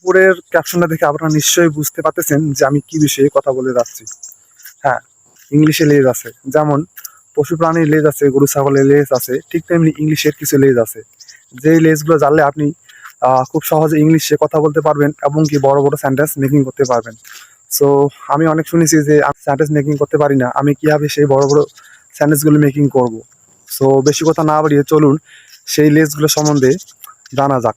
উপরের ক্যাপশনটা দেখে আপনারা নিশ্চয়ই বুঝতে পারতেছেন যে আমি কি বিষয়ে কথা বলে যাচ্ছি। হ্যাঁ, ইংলিশে লেজ আছে, যেমন পশু প্রাণীর লেজ আছে, গরু ছাগলের লেজ আছে, ঠিক তেমনি ইংলিশের কিছু লেজ আছে, যেই লেজগুলো জানলে আপনি খুব সহজে ইংলিশে কথা বলতে পারবেন এবং কি বড় বড় সেন্টেন্স মেকিং করতে পারবেন। সো আমি অনেক শুনেছি যে আমি সেন্টেন্স মেকিং করতে পারি না, আমি কীভাবে সেই বড় বড় সেন্টেন্সগুলো মেকিং করব। সো বেশি কথা না বাড়িয়ে চলুন সেই লেজগুলো সম্বন্ধে জানা যাক।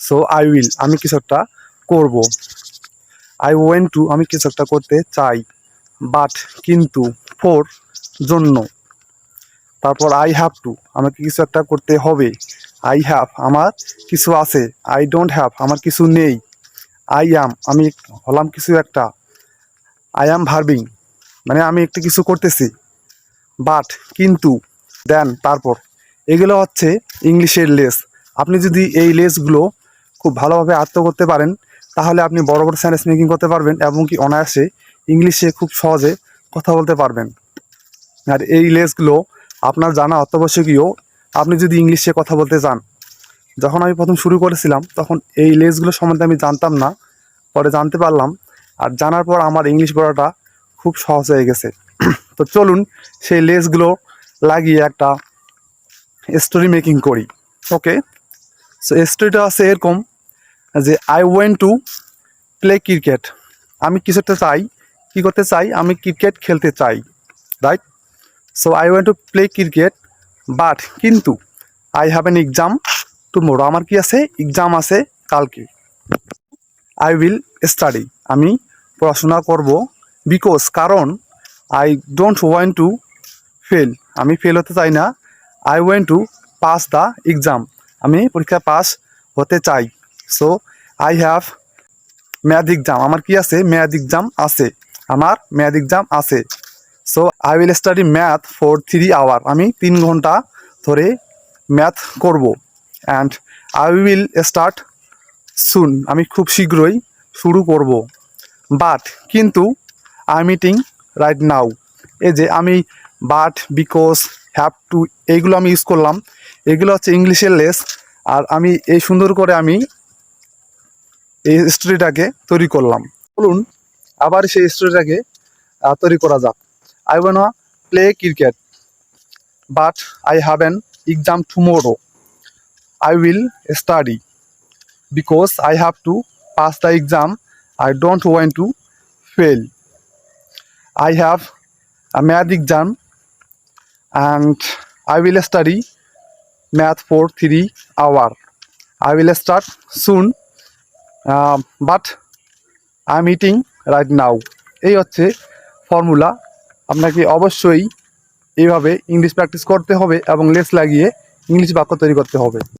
সো আই উইল, আমি কিছু একটা করব। আই ওয়েন্ট টু, আমি কিছু একটা করতে চাই। বাট, কিন্তু। ফোর, জন্য। তারপর আই হ্যাভ টু, আমাকে কিছু একটা করতে হবে। আই হ্যাভ, আমার কিছু আছে। আই ডোন্ট হ্যাভ, আমার কিছু নেই। আই অ্যাম, আমি হলাম কিছু একটা। আই অ্যাম ভার্বিং, মানে আমি একটা কিছু করতেছি। বাট, কিন্তু। দেন, তারপর। এগুলো হচ্ছে ইংলিশের লেস। আপনি যদি এই লেসগুলো খুব ভালোভাবে আয়ত্ত করতে পারেন তাহলে আপনি বড় বড় সেন্টেন্স মেকিং করতে পারবেন এবং কি অনায়াসে ইংলিশে খুব সহজে কথা বলতে পারবেন। আর এই লেসগুলো আপনার জানা অত্যাবশ্যকীয় আপনি যদি ইংলিশে কথা বলতে চান। যখন আমি প্রথম শুরু করেছিলাম তখন এই লেসগুলো সম্বন্ধে আমি জানতাম না, পরে জানতে পারলাম, আর জানার পর আমার ইংলিশ বলাটা খুব সহজ হয়ে গেছে। তো চলুন সেই লেসগুলো লাগিয়ে একটা স্টোরি মেকিং করি। ওকে, সো স্টোরিটা আছে এরকম যে I went to play cricket, আমি কিছু একটা চাই, কী করতে চাই, আমি ক্রিকেট খেলতে চাই, right? So I went to play cricket, but, কিন্তু। I have an exam tomorrow, আমার কি আছে, এক্সাম আছে কালকে। আই উইল স্টাডি, আমি পড়াশোনা করব। বিকজ, কারণ। I don't want to fail, আমি ফেল হতে চাই না। I want to pass the exam, আমি পরীক্ষা পাস হতে চাই। So I have math exam, আমার কি আছে, ম্যাথ এক্সাম আছে, আমার ম্যাথ এক্সাম আছে। So I will study math for 3 hour, আমি 3 ঘন্টা ধরে ম্যাথ করব। And I will start soon, আমি খুব শীঘ্রই শুরু করব। বাট, কিন্তু। I am eating right now, এই যে আমি বাট, বিকজ, হ্যাভ টু এইগুলো আমি ইউজ করলাম, এগুলো হচ্ছে ইংলিশের লেস। আর আমি এই সুন্দর করে আমি এই স্টোরিটাকে তৈরি করলাম। বলুন আবার সেই স্টোরিটাকে তৈরি করা যাক। I ওয়ান্না play cricket, but I have an exam tomorrow. I will study because I have to pass the exam. I don't want to fail. I have a math exam and I will study math for 3 hours. I will start soon, but I'm eating right now. এই হচ্ছে formula. আপনাকে অবশ্যই এইভাবে English practice করতে হবে এবং less লাগিয়ে English বাক্য তৈরি করতে হবে।